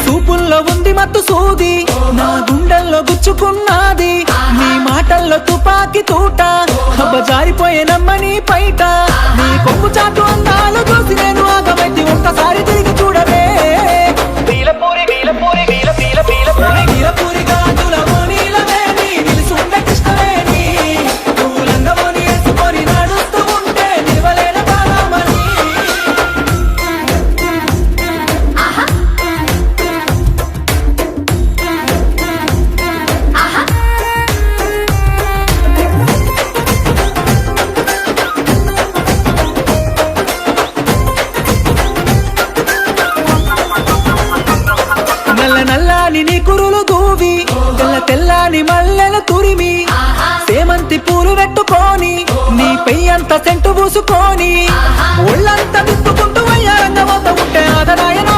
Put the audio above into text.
చూపుల్లో ఉంది మత్తు సూది, నా గుండెల్లో గుచ్చుకున్నది నీ మాటల్లో తుపాకి తూట, హబ్బ జారిపోయే నమ్మని పైట, నీ కొమ్ము చాటు అందాలు చూసి నేను ఆగమైతే ఒక్కసారి తిరిగి చూడవే. వీలపూరి వీలపూరి వీల వీల వీలపూరి వీలపూరి గాజులవో నీలవేణి నిలుసుండే కృష్ణవేణి, నువ్వు లంగవోని వేసుకొని నడుస్తూ ఉంటే నిలవలేని బాలమని. నల్ల నల్లాని నీ కురులు దూవి, తెల్ల తెల్లాని మల్లెల తురిమి, సేమంతి పూలు పెట్టుకొని నీ పెయ్యంత సెంటు పూసుకొని ఒళ్ళంతా తిప్పుకుంటూ అయ్యారంగ ఉంటే ఆదరాయ నా